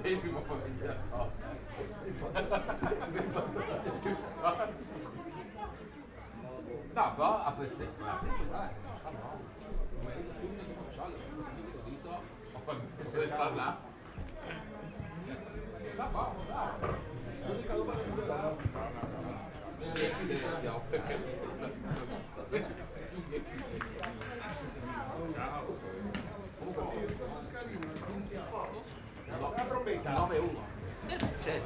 Devi ma famiglia no. No, però a pezzetti, no, come subito che facciamo, subito dito, ho fatto questa là. No, ma dai, l'unica roba che mi dà le evidenziamo, perché La trombetta 9-1. C'è.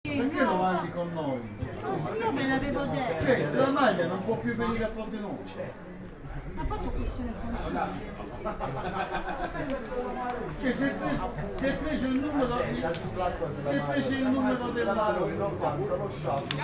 Perché non avanti con noi? Io ve l'avevo detto. Cioè, la maglia non può più venire a Pordenone. Ha fatto questione Cioè, se preso il numero della non fa pure lo shot.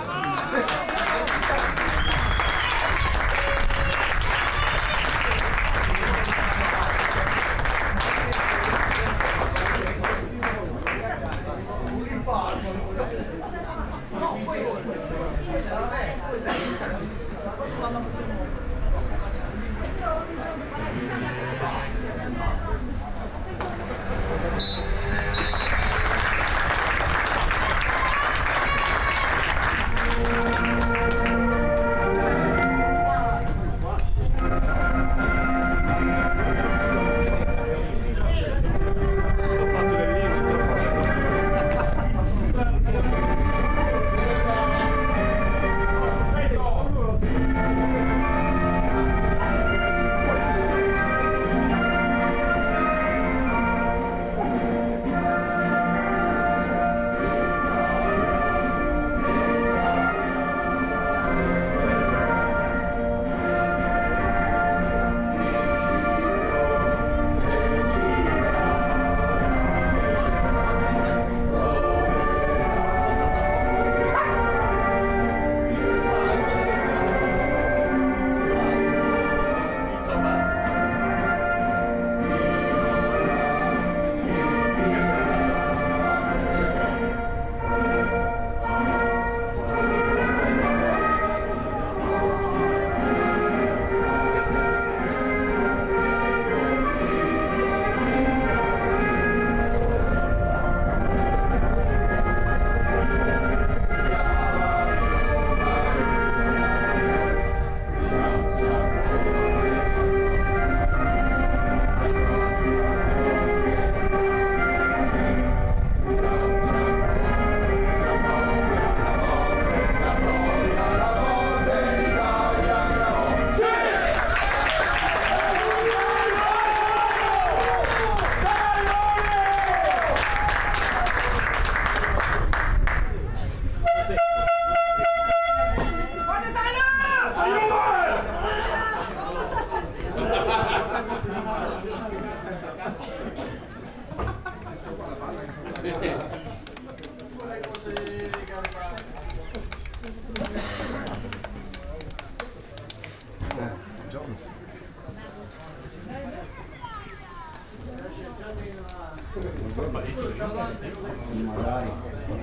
Magari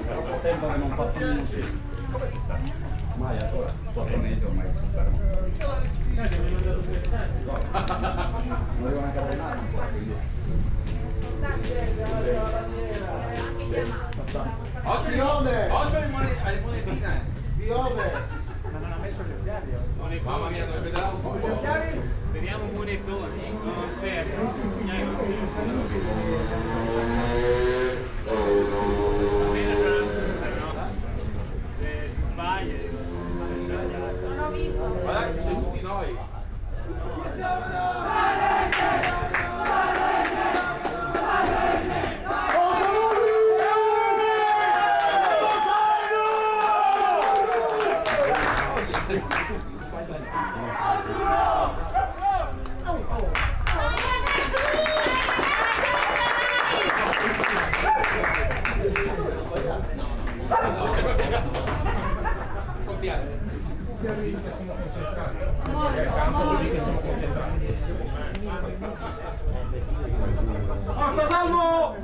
troppo tempo che non fa più niente. Mai ancora, 4 mesi ormai sono fermo. Non devo neanche allenare ancora, quindi. Oggi alle monetine. Ma non ha messo gli occhiali. Mamma mia, dovrebbe dare un po'. Vediamo un monetone. Non serve. Almeno c'è la scusa, no? Se sbagli. Non ho visto. Guarda che siamo tutti noi. Forza Salvo!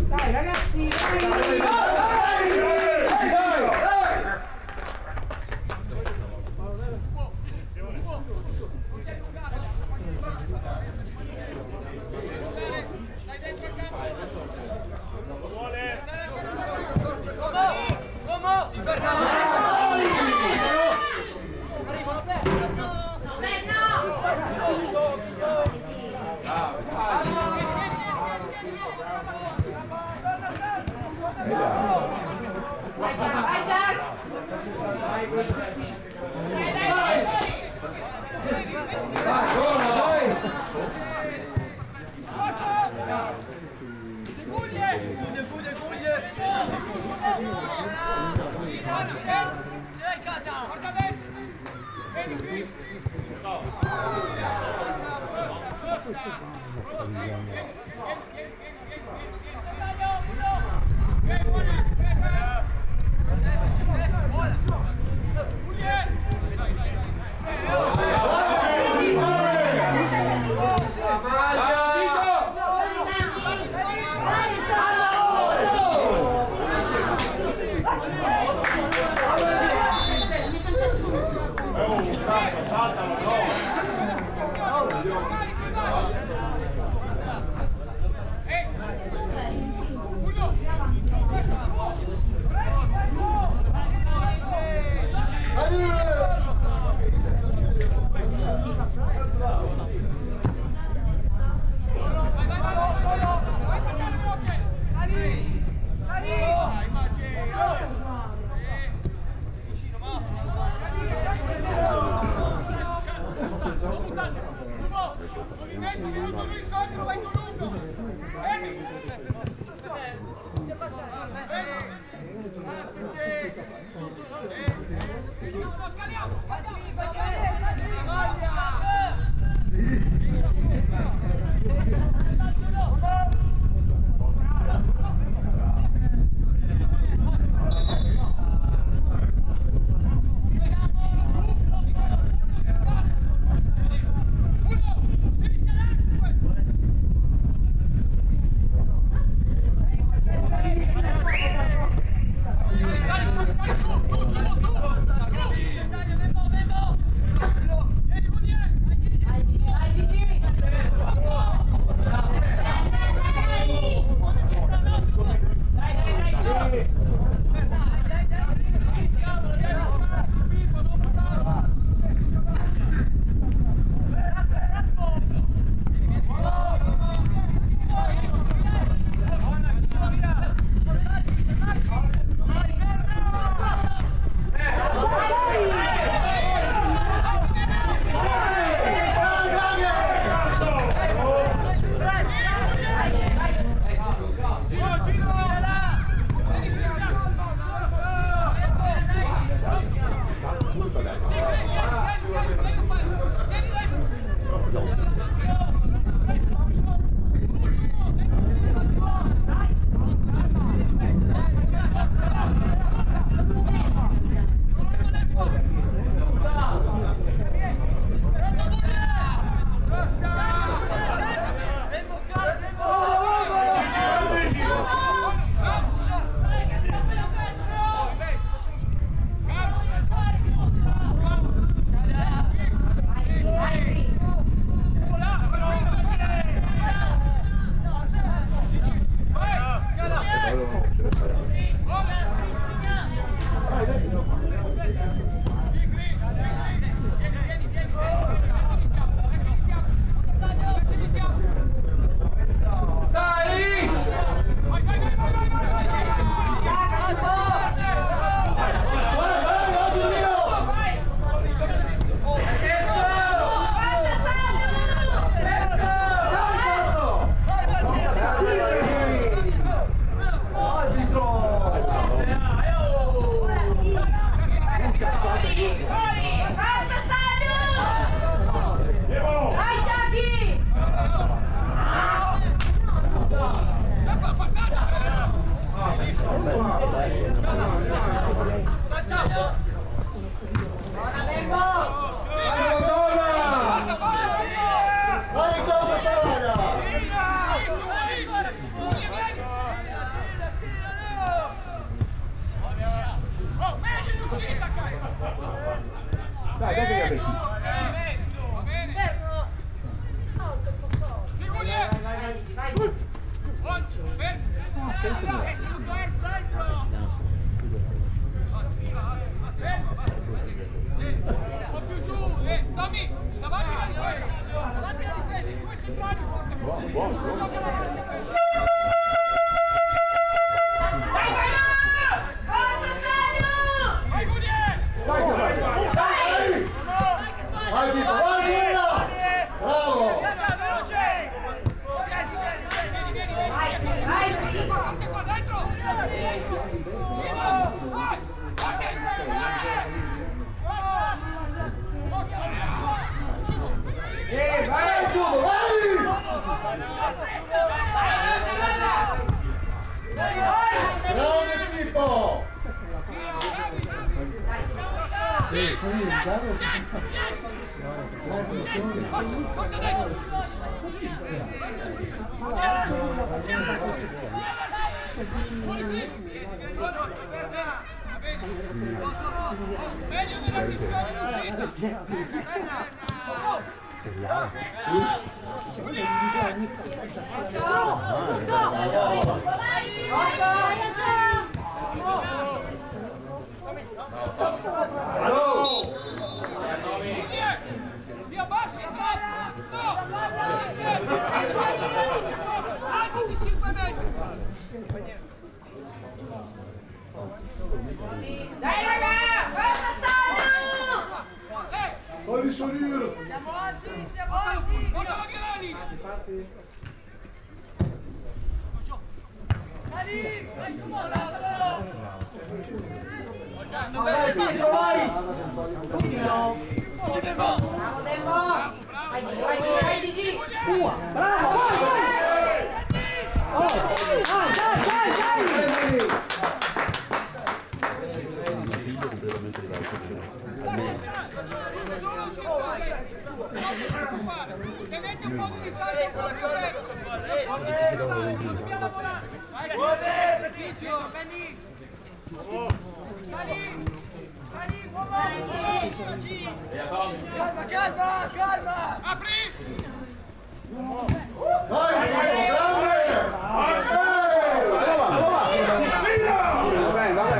Dai ragazzi, Vai Jack! Vai, vai! Vai giù, vai! Grande Pippo! Meglio della pistola Dai raga! Forza Salvo! Olli Sorir! Siamo oggi, siamo oggi! Vai Pietro, vai! Bravo Dembo! Vai Gigi, vai Gigi, vai Gigi! Bravo, vai! Tenete un po' di distanza con la calma! Apri! Vai, grande!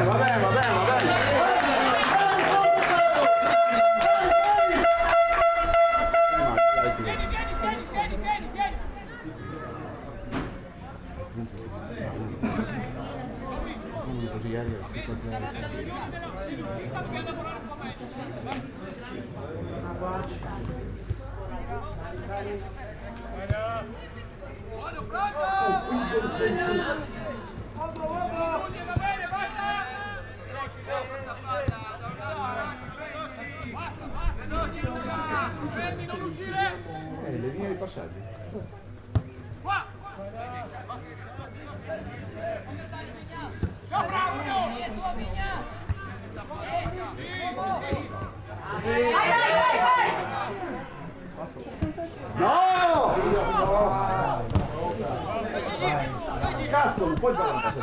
Va bene. Vieni! Buono, pronto! Va bene, basta! Basta! Fermi, non uscire! Le linee di passaggio. Qua! Sopra uno! Vai! No! Cazzo, non puoi fare una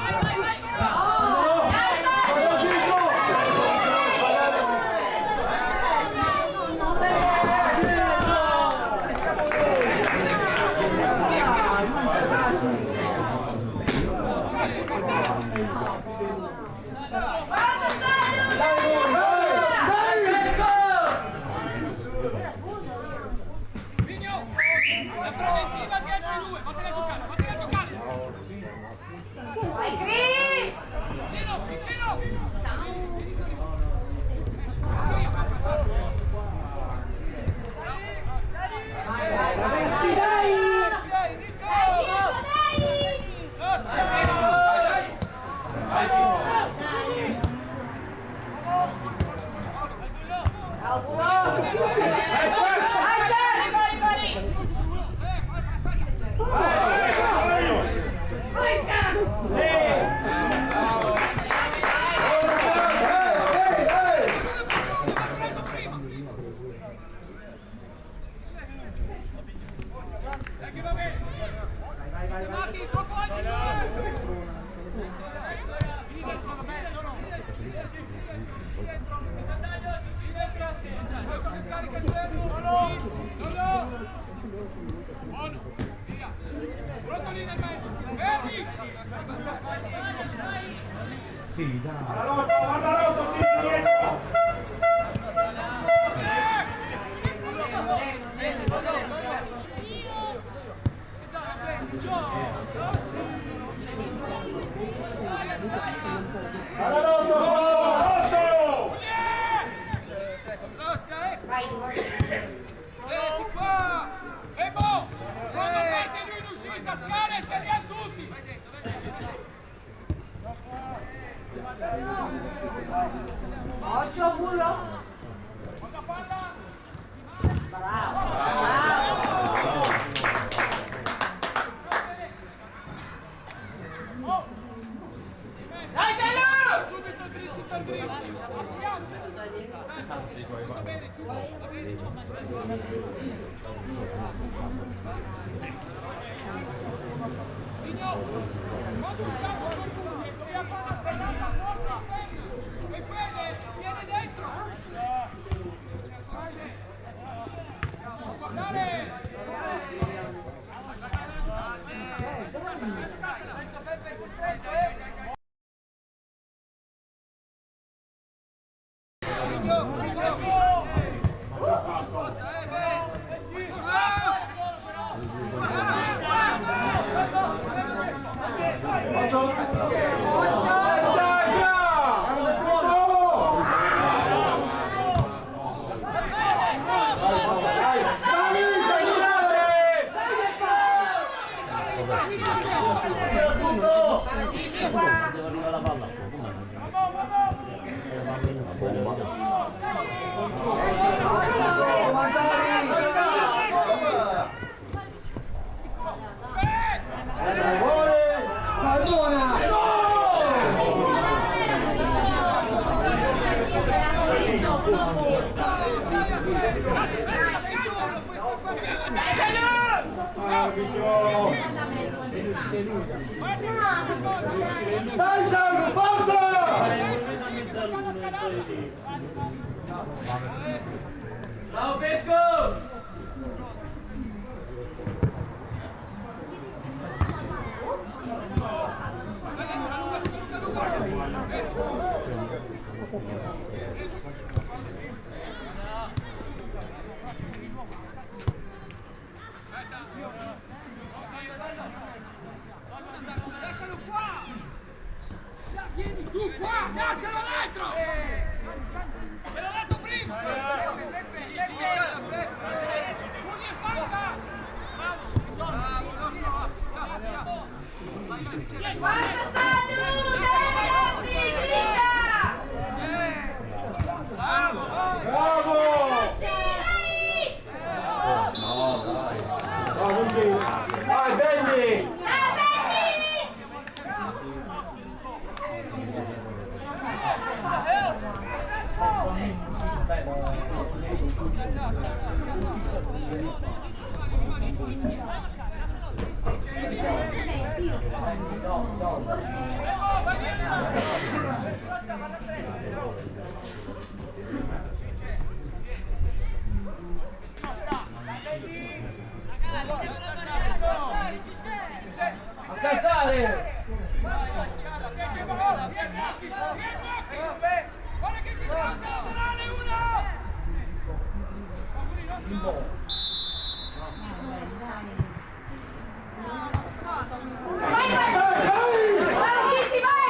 La preventiva dietro di lui, fatela giocare! Vai Cri! Vicino! Vai ragazzi, dai! Sì, dai. Guarda l'auto, tira dietro! Scale, speriamo tutti! Ocho, burro. Bravo, bravo. Dai, Salo! Subito dritti per dritti. Sì, poi va bene, tu. Va bene. Signor, quando usciamo opportuni, dobbiamo fare la sferrata forza e bene, viene dentro. Guardare! Dai Salvo, forza! Ciao Pesco! Lascialo qua! Vieni tu qua! Lascialo dentro! Te l'ho detto prima! Pugni e spacca! Forza, Salo! Dai, ragazzi, grida! Bravo! No, non gira. Vai, Benny! A saltare! Guarda che ti salta laterale uno! Vai, vai! Vai, Gitti, vai!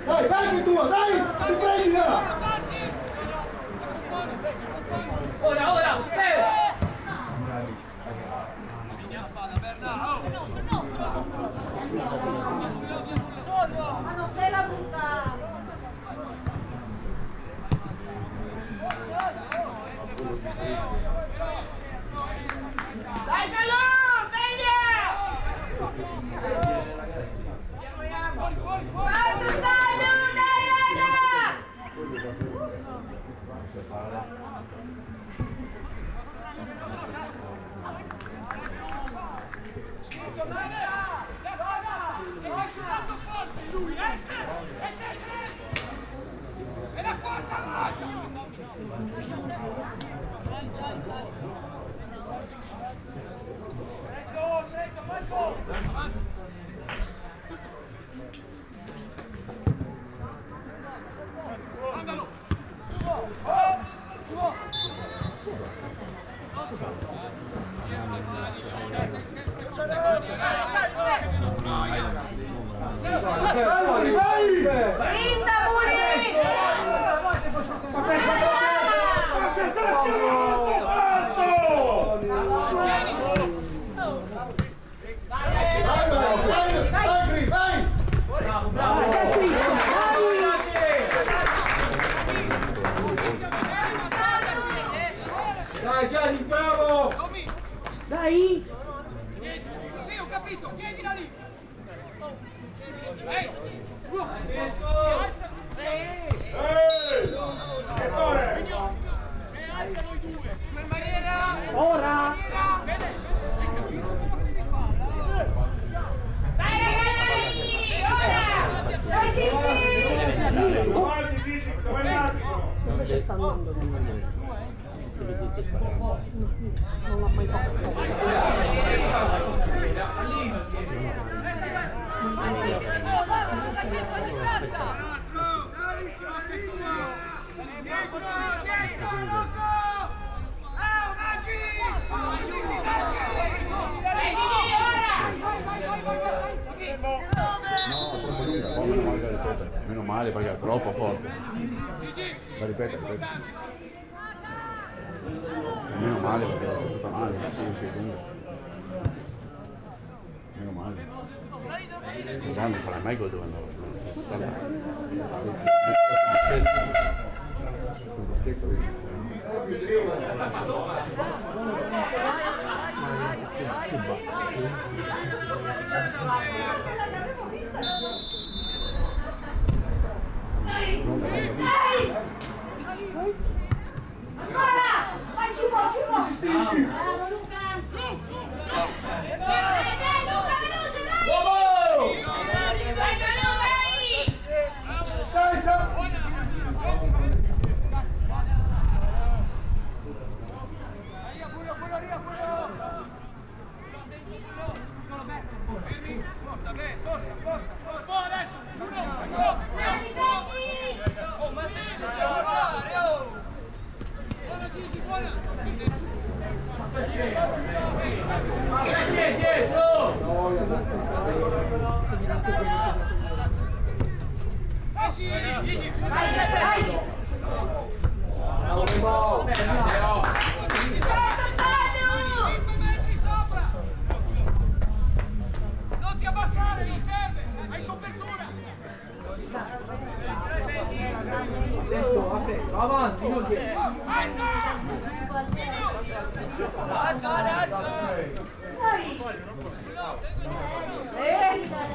Dai, dai che tua, dai! Riprendila! Ora, ora! Ma non stai la butta! Dai, Salo! Forza, Salo! Dai, raga! E la quarta maglia! Andalo! Dai, dai! Grinda, Muri! Vai, vai, vai! Dai! Sì, ho capito, chiedila lì! Ora! Dai ragazzi! Ora! Dai Gigi! Avanti, Gigi, dove è l'arbitro? Dove ci sta andando? Non l'ha mai Meno male perché è troppo forte. Va ripetere. Meno male perché è tutta male, sì, lunga. Meno male. Non farà mai gol dove andava. Vai Ciubo! Gestisci! Luca, veloce, vai! Vai, dai! Dai, Sam! Non ti abbassare, mi serve! Hai copertura! Avanti, non dietro.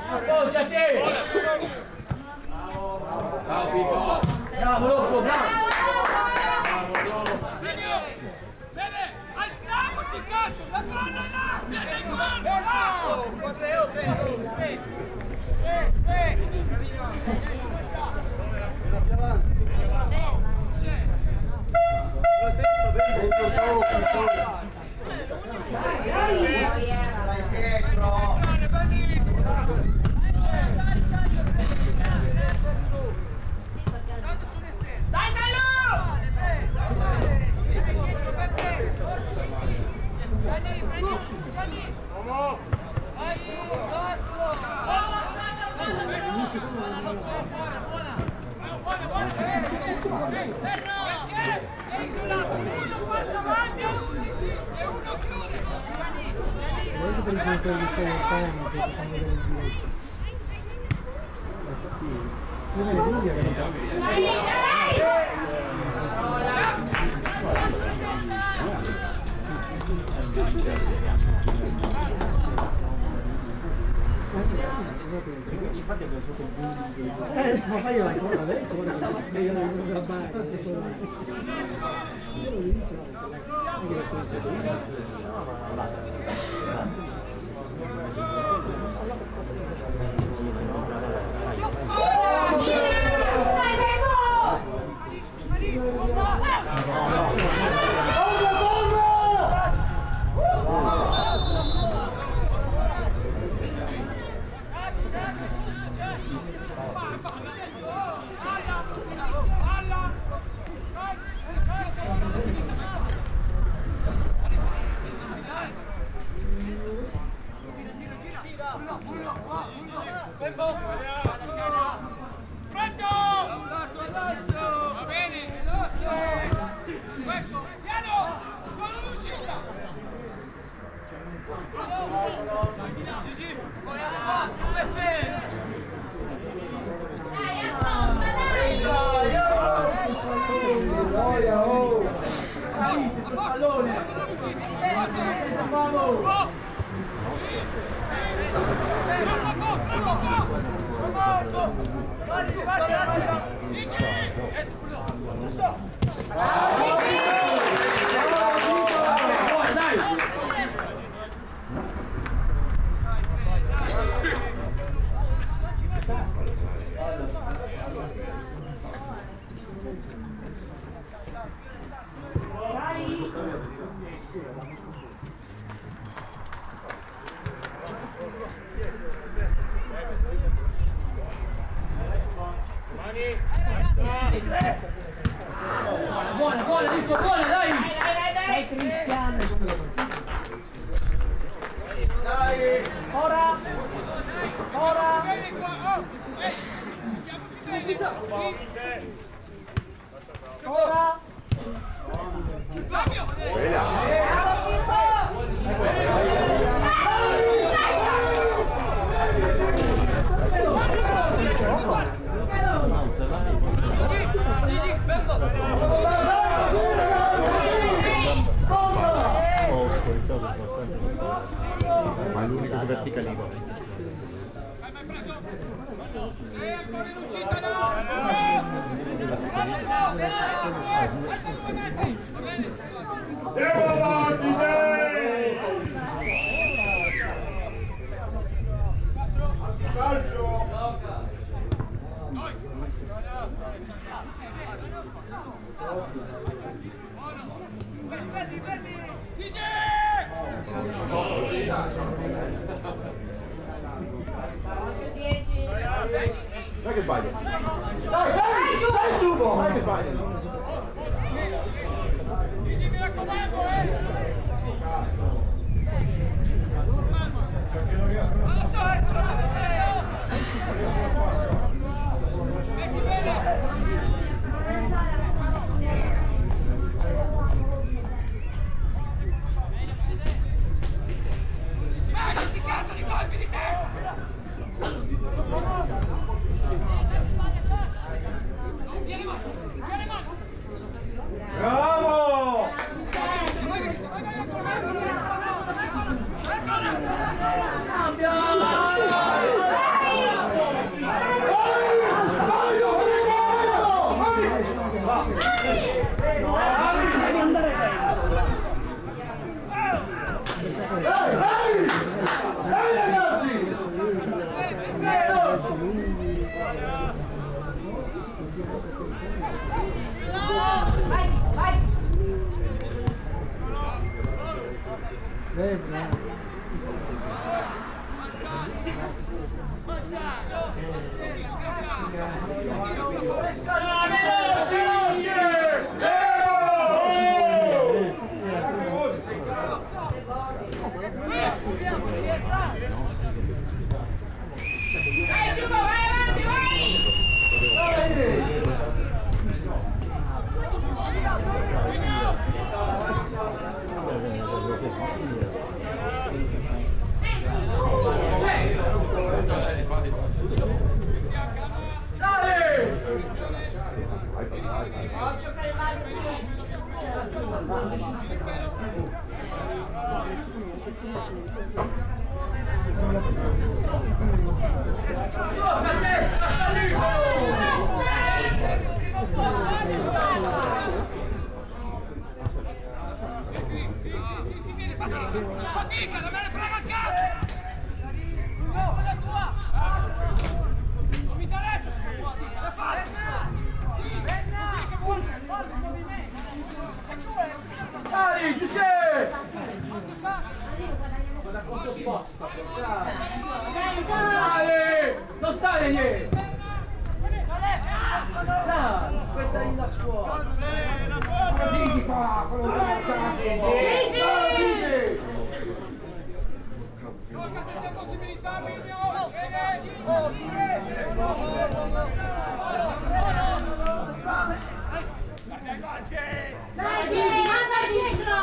Appoggiati! Bravo, Rocco, bravo. Bene, alziamoci, cazzo! La palla là! Vieni in corpo! Dai, Ma fai ancora adesso? Io non devo grabbare. Io non inizio Pronto! Va bene! Questo, piano! Con l'uscita! Gigi! Pallone! Buona, Nico, buona, dai! Dai Cristiano. Dai! Ora. Ora. Ma è l'unico verticalino. Ancora in uscita, no! Devo avanti, dai! Calcio! Non è che sbaglia. Dai, Giubo! Non è che sbaglia. Mi raccomando, Bravo! fatica, non me ne frega il cazzo! No, quella è tua! Non mi interessa se è tua, da parte! Sì, che vuole, fallo il movimento! Sali, Giuseppe! Guarda quanto spot sta pensando! Sali! Non stai lì! Sali, fai salire la scuola! Gigi qua, quello Gigi! Possibilità, Dai, Gigi, manda dietro!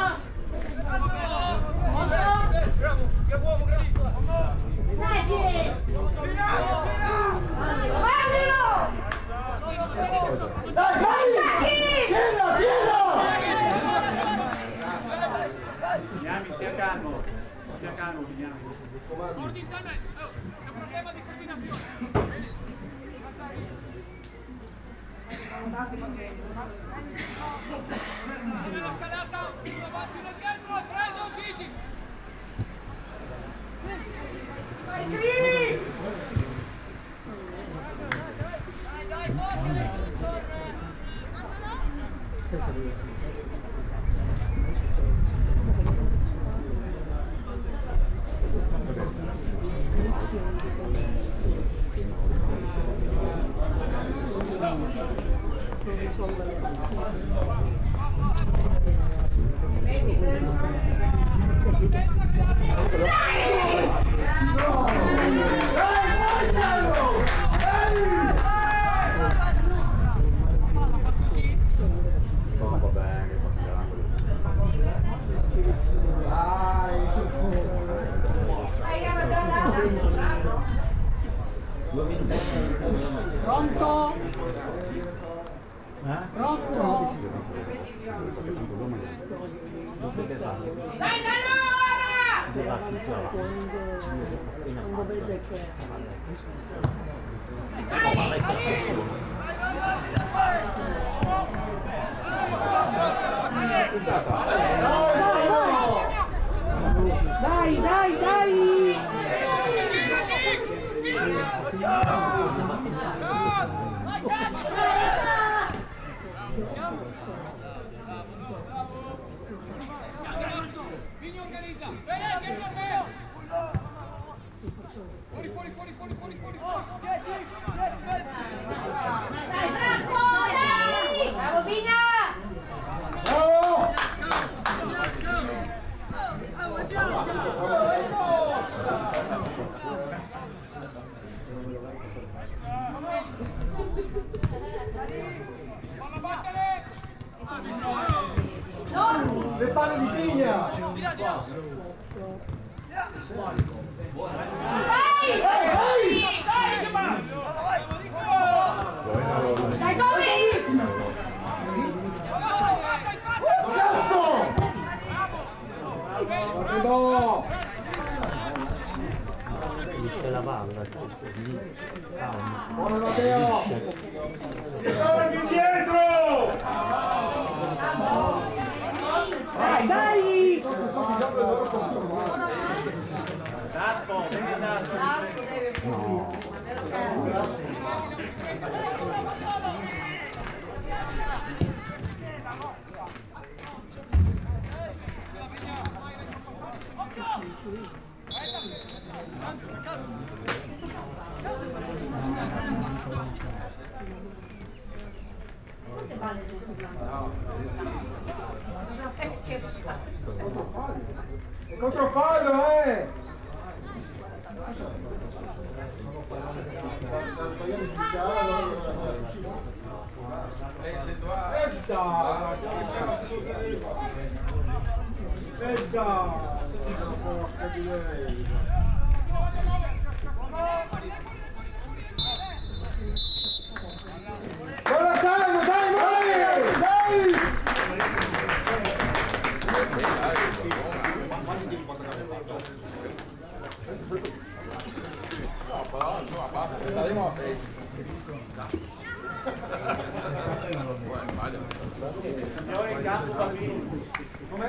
che uomo gravissimo! Dai, Gigi! Mandilo! Dai, dai! Piena, piena! Porti in te, è un problema di coordinazione. Nella scalata, uno avanti, uno dietro, preso Gigi. Dai, No, va bene, che passa l'angolo. Pronto? Pronto? Dai, dai, ora! Quando vede che... Dai, dai, dai! Vigni organizza. Fuori. Dai, Franco, dai! Bravo, Vigna! Palla battere. Le palle di pigna! Dai, Gomi! C'è la palla. Buono Matteo! Torna più dietro! Dai, dai! Quante palle sono sul Che È controfallo, Buona Salmo, dai, dai! Come?